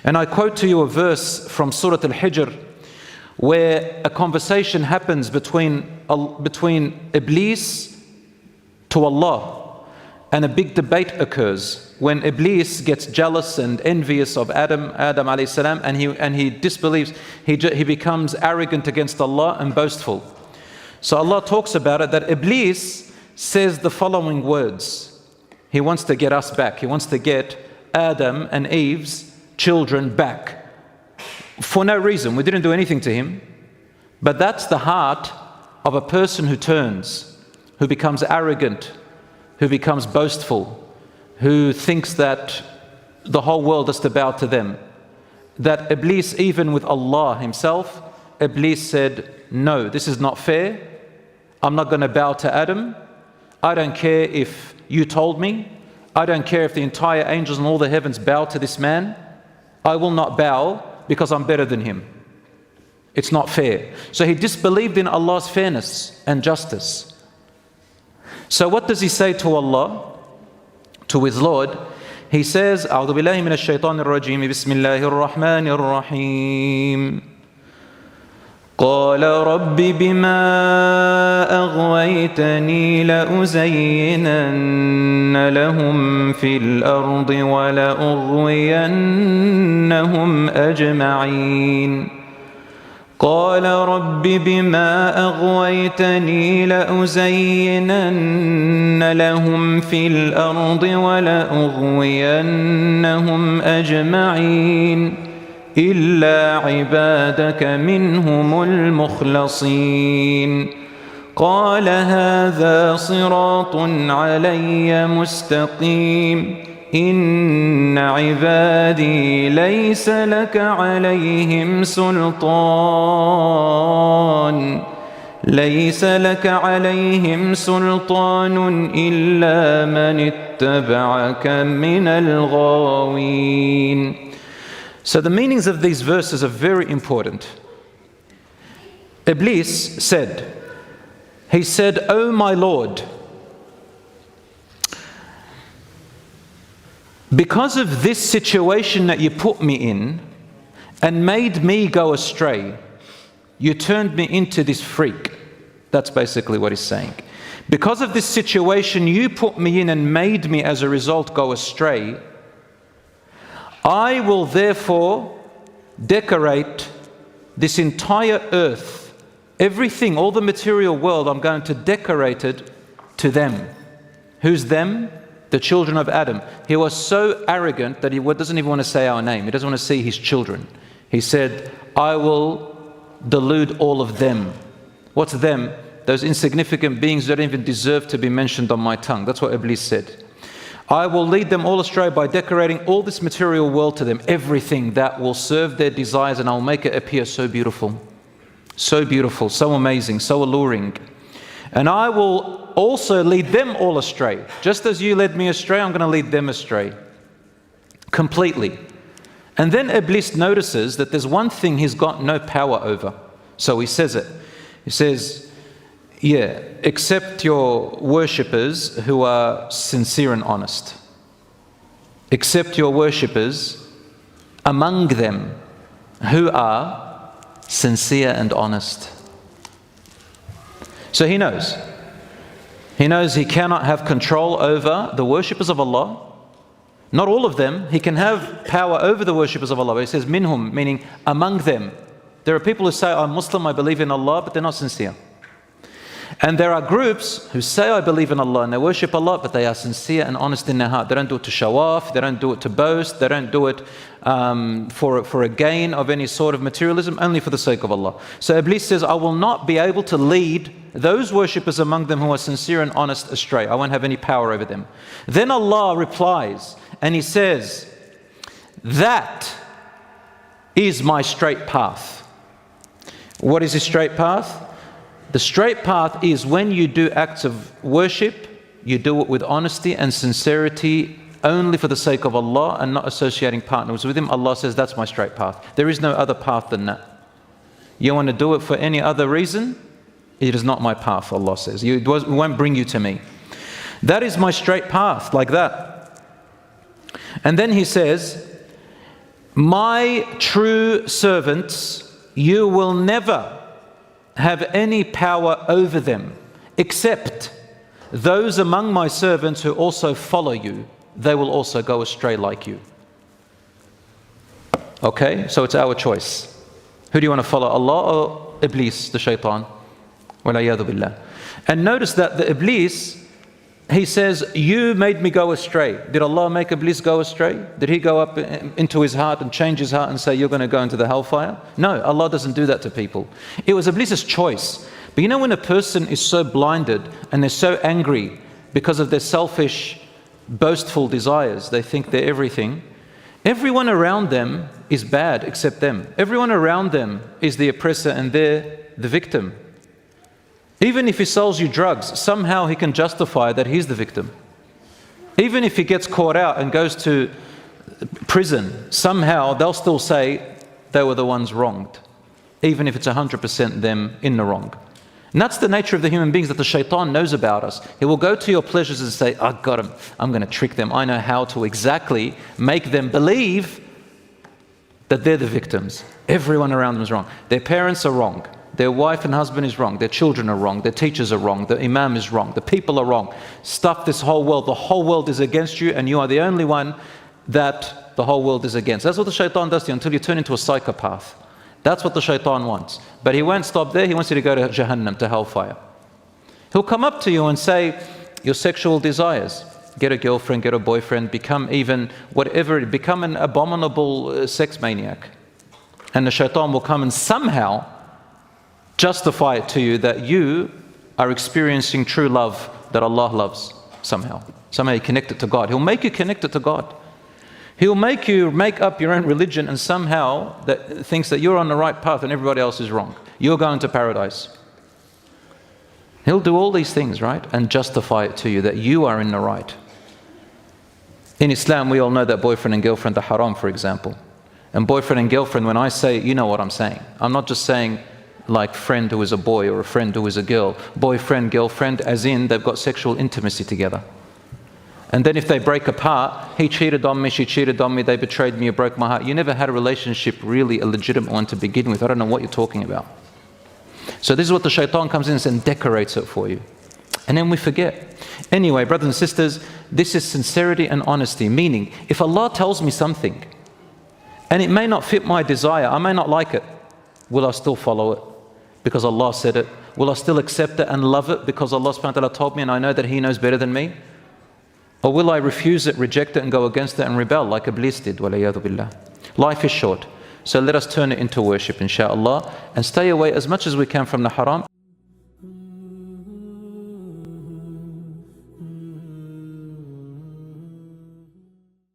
And I quote to you a verse from Surah Al-Hijr where a conversation happens between Iblees to Allah, and a big debate occurs when Iblees gets jealous and envious of Adam alayhi salam, and he disbelieves, he becomes arrogant against Allah and boastful. So Allah talks about it, that Iblees says the following words. He wants to get us back. He wants to get Adam and Eve's children back. For no reason. We didn't do anything to him. But that's the heart of a person who turns, who becomes arrogant, who becomes boastful, who thinks that the whole world has to bow to them. That Iblees, even with Allah himself, Iblees said, no, this is not fair. I'm not going to bow to Adam. I don't care if you told me. I don't care if the entire angels and all the heavens bow to this man. I will not bow because I'm better than him. It's not fair. So he disbelieved in Allah's fairness and justice. So what does he say to Allah, to his Lord? He says, أعوذ بالله من الشيطان الرجيم بسم الله الرحمن الرحيم قال رب بما أغويتني لأزينن لهم في الأرض ولأغوينهم أجمعين قال رب بما أغويتني لأزينن لهم في الأرض ولأغوينهم أجمعين إلا عبادك منهم المخلصين قال هذا صراط علي مستقيم إن عبادي ليس لك عليهم سلطان إلا من اتبعك من الغاوين. So the meanings of these verses are very important. Iblees said, "O my Lord, because of this situation that you put me in and made me go astray, you turned me into this freak." That's basically what he's saying. Because of this situation you put me in and made me as a result go astray, I will therefore decorate this entire earth, everything, all the material world, I'm going to decorate it to them. Who's them? The children of Adam. He was so arrogant that he doesn't even want to say our name. He doesn't want to see his children. He said, I will delude all of them. What's them? Those insignificant beings that don't even deserve to be mentioned on my tongue. That's what Iblees said. I will lead them all astray by decorating all this material world to them, everything that will serve their desires, and I'll make it appear so beautiful, so amazing, so alluring. And I will also lead them all astray. Just as you led me astray, I'm going to lead them astray completely. And then Iblis notices that there's one thing he's got no power over. So he says it. He says, yeah, except your worshippers who are sincere and honest. Except your worshippers among them who are sincere and honest. So he knows. He knows he cannot have control over the worshippers of Allah. Not all of them. He can have power over the worshippers of Allah. But he says minhum, meaning among them. There are people who say, I'm Muslim, I believe in Allah, but they're not sincere. And there are groups who say, I believe in Allah and they worship Allah, but they are sincere and honest in their heart. They don't do it to show off, they don't do it to boast, they don't do it for a gain of any sort of materialism, only for the sake of Allah. So Iblis says, I will not be able to lead those worshippers among them who are sincere and honest astray. I won't have any power over them. Then Allah replies and He says, that is my straight path. What is His straight path? The straight path is when you do acts of worship, you do it with honesty and sincerity only for the sake of Allah and not associating partners with Him. Allah says that's my straight path. There is no other path than that. You want to do it for any other reason? It is not my path, Allah says. It won't bring you to me. That is my straight path, like that. And then He says, My true servants, you will never have any power over them, except those among my servants who also follow you, they will also go astray like you. Okay, so it's our choice. Who do you want to follow, Allah or Iblees, the shaitan? Walayadu billah. And notice that the Iblees, he says, you made me go astray. Did Allah make Iblis go astray? Did he go up into his heart and change his heart and say, you're going to go into the hellfire? No, Allah doesn't do that to people. It was Iblis' choice. But you know, when a person is so blinded and they're so angry because of their selfish, boastful desires, they think they're everything. Everyone around them is bad except them. Everyone around them is the oppressor and they're the victim. Even if he sells you drugs, somehow he can justify that he's the victim. Even if he gets caught out and goes to prison, somehow they'll still say they were the ones wronged, even if it's 100% them in the wrong. And that's the nature of the human beings that the shaitan knows about us. He will go to your pleasures and say, I got him, I'm going to trick them. I know how to exactly make them believe that they're the victims. Everyone around them is wrong. Their parents are wrong. Their wife and husband is wrong. Their children are wrong. Their teachers are wrong. The imam is wrong. The people are wrong. Stuff this whole world. The whole world is against you and you are the only one that the whole world is against. That's what the shaitan does to you until you turn into a psychopath. That's what the shaitan wants. But he won't stop there. He wants you to go to Jahannam, to hellfire. He'll come up to you and say, your sexual desires, get a girlfriend, get a boyfriend, become even whatever, become an abominable sex maniac. And the shaitan will come and somehow justify it to you that you are experiencing true love that Allah loves somehow. Somehow you connect it to God. He'll make you connect it to God. He'll make you make up your own religion and somehow that thinks that you're on the right path and everybody else is wrong. You're going to paradise. He'll do all these things, right? And justify it to you that you are in the right. In Islam, we all know that boyfriend and girlfriend are haram, for example. And boyfriend and girlfriend, when I say, you know what I'm saying. I'm not just saying like friend who is a boy or a friend who is a girl. Boyfriend, girlfriend, as in they've got sexual intimacy together. And then if they break apart, he cheated on me, she cheated on me, they betrayed me, you broke my heart. You never had a relationship, really a legitimate one to begin with. I don't know what you're talking about. So this is what the shaitan comes in and decorates it for you. And then we forget. Anyway, brothers and sisters, this is sincerity and honesty. Meaning, if Allah tells me something, and it may not fit my desire, I may not like it, will I still follow it? Because Allah said it. Will I still accept it and love it because Allah subhanahu wa ta'ala told me and I know that He knows better than me? Or will I refuse it, reject it and go against it and rebel like Iblis did? Walayadu billah. Life is short. So let us turn it into worship, inshaAllah, and stay away as much as we can from the haram.